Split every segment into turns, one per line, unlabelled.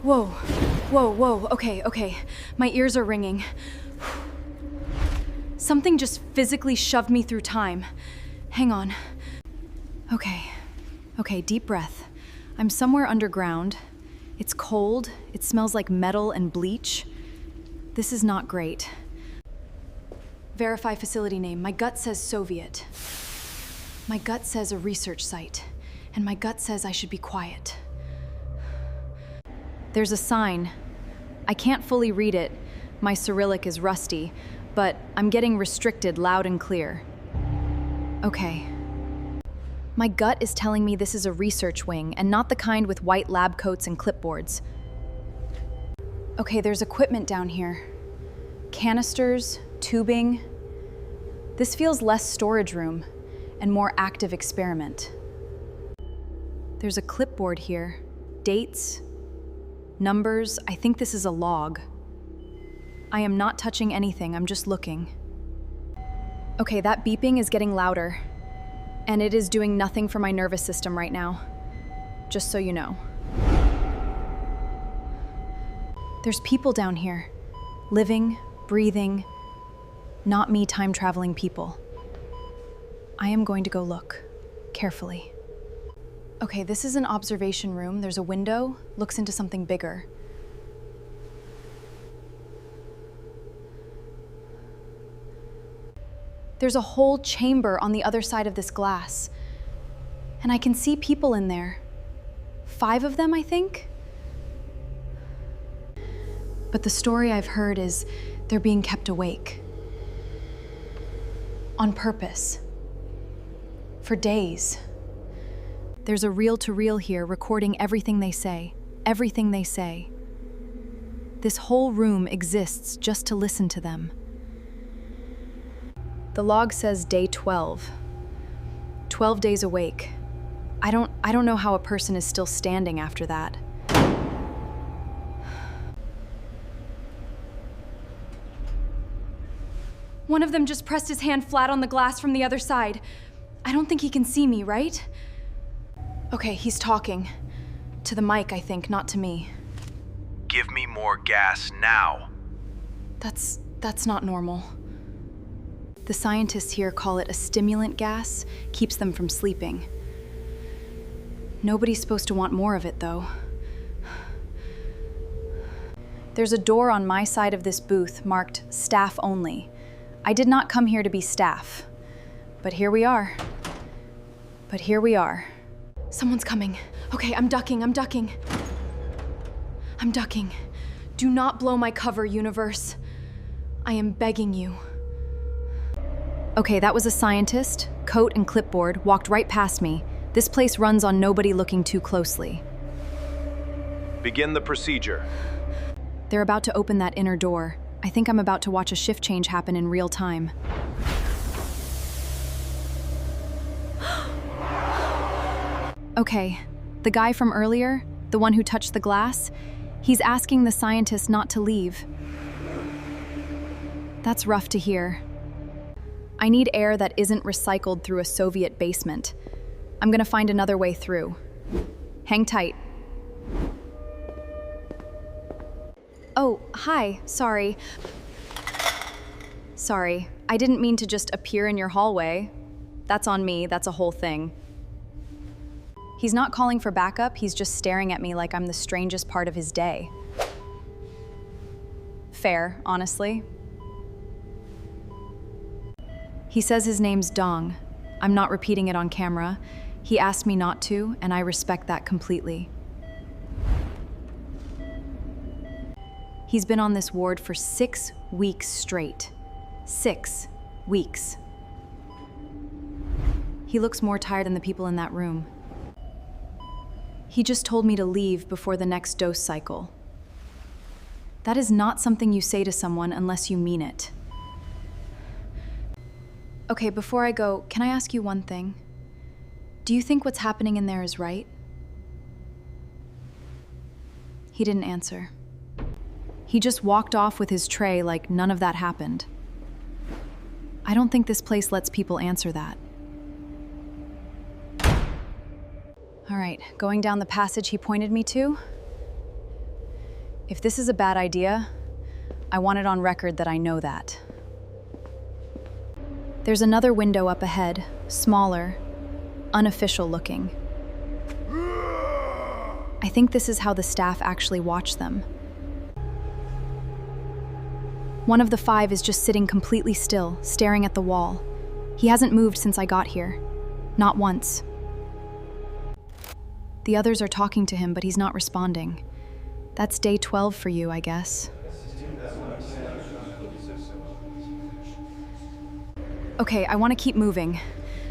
Whoa, whoa, okay. My ears are ringing. Something just physically shoved me through time. Hang on. Okay, deep breath. I'm somewhere underground. It's cold, it smells like metal and bleach. This is not great. Verify facility name. My gut says Soviet. My gut says a research site. And my gut says I should be quiet. There's a sign. I can't fully read it. My Cyrillic is rusty, but I'm getting restricted loud and clear. Okay. My gut is telling me this is a research wing and not the kind with white lab coats and clipboards. Okay, there's equipment down here. Canisters, tubing. This feels less storage room and more active experiment. There's a clipboard here. Dates, numbers. I think this is a log. I am not touching anything, I'm just looking. Okay, that beeping is getting louder. And it is doing nothing for my nervous system right now. Just so you know. There's people down here. Living, breathing, not me time-traveling people. I am going to go look, carefully. Okay, this is an observation room. There's a window, looks into something bigger. There's a whole chamber on the other side of this glass. And I can see people in there. 5 of them, I think. But the story I've heard is they're being kept awake. On purpose. For days. There's a reel-to-reel here recording everything they say. Everything they say. This whole room exists just to listen to them. The log says day 12. 12 days awake. I don't know how a person is still standing after that. One of them just pressed his hand flat on the glass from the other side. I don't think he can see me, right? Okay, he's talking. To the mic, I think, not to me.
Give me more gas now.
That's not normal. The scientists here call it a stimulant gas, keeps them from sleeping. Nobody's supposed to want more of it, though. There's a door on my side of this booth marked staff only. I did not come here to be staff. But here we are. Someone's coming. Okay, I'm ducking. Do not blow my cover, universe. I am begging you. Okay, that was a scientist, coat and clipboard, walked right past me. This place runs on nobody looking too closely.
Begin the procedure.
They're about to open that inner door. I think I'm about to watch a shift change happen in real time. Okay, the guy from earlier, the one who touched the glass, he's asking the scientist not to leave. That's rough to hear. I need air that isn't recycled through a Soviet basement. I'm gonna find another way through. Hang tight. Oh, hi, sorry. Sorry, I didn't mean to just appear in your hallway. That's on me, that's a whole thing. He's not calling for backup, he's just staring at me like I'm the strangest part of his day. Fair, honestly. He says his name's Dong. I'm not repeating it on camera. He asked me not to, and I respect that completely. He's been on this ward for 6 weeks straight. 6 weeks. He looks more tired than the people in that room. He just told me to leave before the next dose cycle. That is not something you say to someone unless you mean it. Okay, before I go, can I ask you one thing? Do you think what's happening in there is right? He didn't answer. He just walked off with his tray like none of that happened. I don't think this place lets people answer that. All right, going down the passage he pointed me to. If this is a bad idea, I want it on record that I know that. There's another window up ahead, smaller, unofficial looking. I think this is how the staff actually watch them. One of the 5 is just sitting completely still, staring at the wall. He hasn't moved since I got here. Not once. The others are talking to him, but he's not responding. That's day 12 for you, I guess. Okay, I want to keep moving.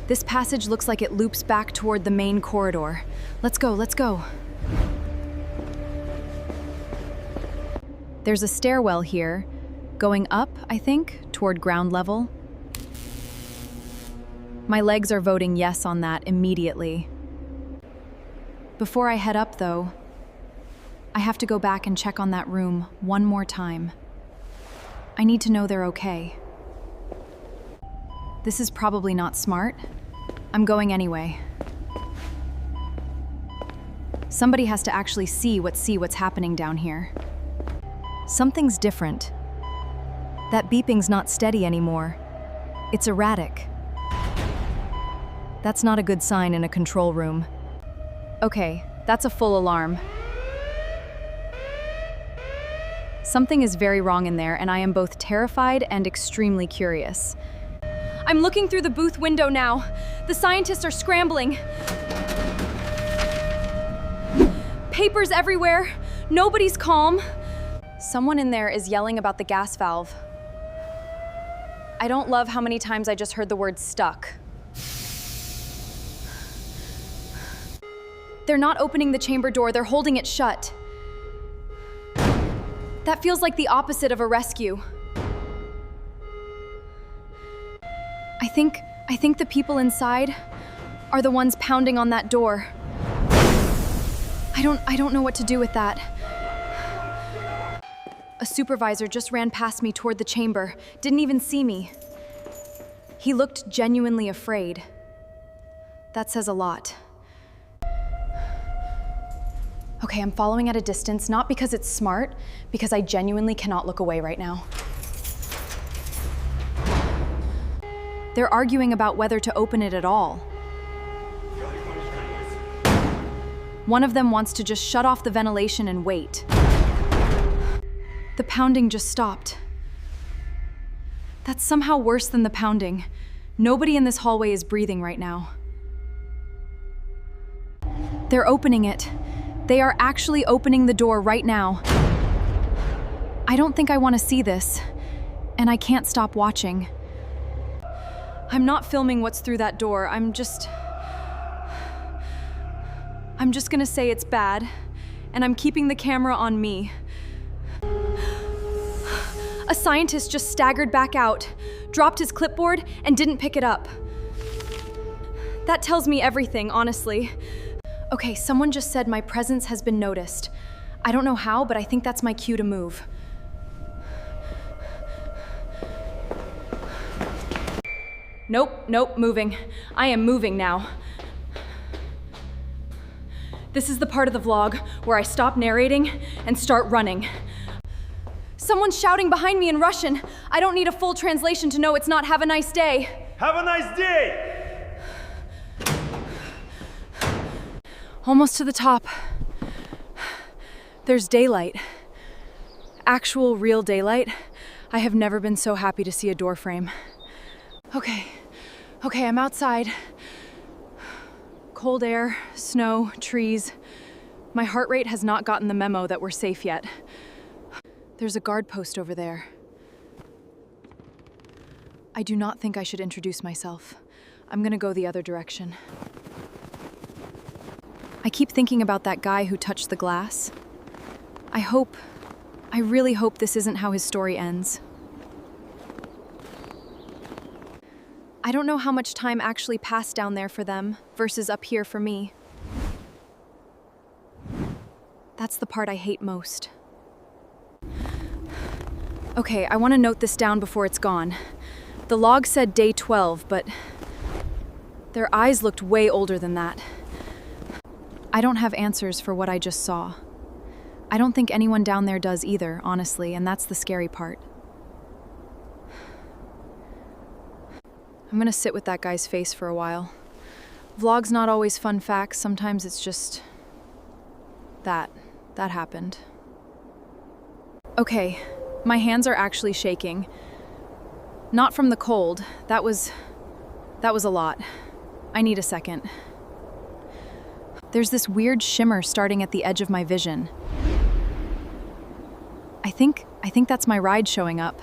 This passage looks like it loops back toward the main corridor. Let's go, let's go. There's a stairwell here, going up, I think, toward ground level. My legs are voting yes on that immediately. Before I head up, though, I have to go back and check on that room one more time. I need to know they're okay. This is probably not smart. I'm going anyway. Somebody has to actually see what's happening down here. Something's different. That beeping's not steady anymore. It's erratic. That's not a good sign in a control room. Okay, that's a full alarm. Something is very wrong in there, and I am both terrified and extremely curious. I'm looking through the booth window now. The scientists are scrambling. Papers everywhere. Nobody's calm. Someone in there is yelling about the gas valve. I don't love how many times I just heard the word stuck. They're not opening the chamber door, they're holding it shut. That feels like the opposite of a rescue. I think the people inside are the ones pounding on that door. I don't know what to do with that. A supervisor just ran past me toward the chamber, didn't even see me. He looked genuinely afraid. That says a lot. Okay, I'm following at a distance, not because it's smart, because I genuinely cannot look away right now. They're arguing about whether to open it at all. One of them wants to just shut off the ventilation and wait. The pounding just stopped. That's somehow worse than the pounding. Nobody in this hallway is breathing right now. They're opening it. They are actually opening the door right now. I don't think I want to see this, and I can't stop watching. I'm not filming what's through that door. I'm just gonna say it's bad, and I'm keeping the camera on me. A scientist just staggered back out, dropped his clipboard, and didn't pick it up. That tells me everything, honestly. Okay, someone just said my presence has been noticed. I don't know how, but I think that's my cue to move. Nope, moving. I am moving now. This is the part of the vlog where I stop narrating and start running. Someone's shouting behind me in Russian. I don't need a full translation to know it's not "have a nice day."
Have a nice day!
Almost to the top. There's daylight. Actual, real daylight. I have never been so happy to see a door frame. Okay, I'm outside. Cold air, snow, trees. My heart rate has not gotten the memo that we're safe yet. There's a guard post over there. I do not think I should introduce myself. I'm gonna go the other direction. I keep thinking about that guy who touched the glass. I really hope this isn't how his story ends. I don't know how much time actually passed down there for them versus up here for me. That's the part I hate most. Okay, I want to note this down before it's gone. The log said day 12, but their eyes looked way older than that. I don't have answers for what I just saw. I don't think anyone down there does either, honestly, and that's the scary part. I'm gonna sit with that guy's face for a while. Vlog's not always fun facts, sometimes it's just... that happened. Okay, my hands are actually shaking. Not from the cold, that was a lot. I need a second. There's this weird shimmer starting at the edge of my vision. I think that's my ride showing up.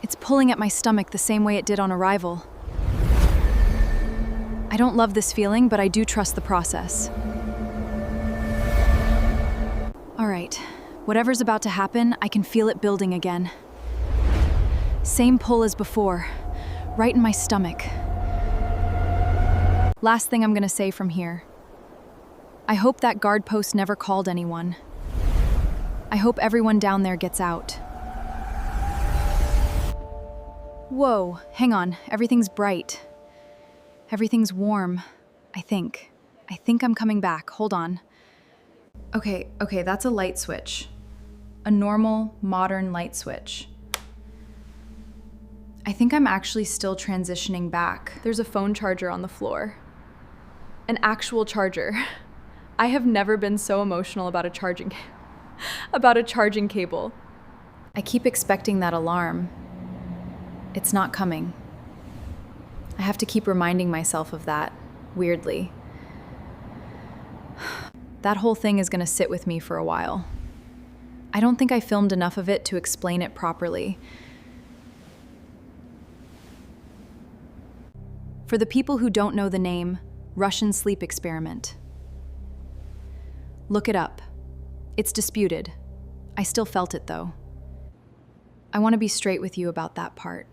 It's pulling at my stomach the same way it did on arrival. I don't love this feeling, but I do trust the process. All right, whatever's about to happen, I can feel it building again. Same pull as before, right in my stomach. Last thing I'm gonna say from here. I hope that guard post never called anyone. I hope everyone down there gets out. Whoa, hang on, everything's bright. Everything's warm, I think. I think I'm coming back, hold on. Okay, that's a light switch. A normal, modern light switch. I think I'm actually still transitioning back. There's a phone charger on the floor. An actual charger. I have never been so emotional about a charging cable. I keep expecting that alarm. It's not coming. I have to keep reminding myself of that, weirdly. That whole thing is gonna sit with me for a while. I don't think I filmed enough of it to explain it properly. For the people who don't know the name, Russian sleep experiment. Look it up. It's disputed. I still felt it though. I want to be straight with you about that part.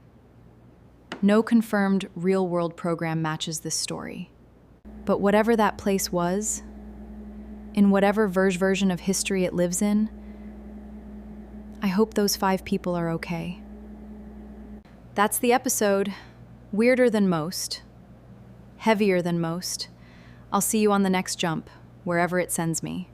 No confirmed real-world program matches this story. But whatever that place was, in whatever version of history it lives in, I hope those 5 people are okay. That's the episode. Weirder than most. Heavier than most. I'll see you on the next jump, wherever it sends me.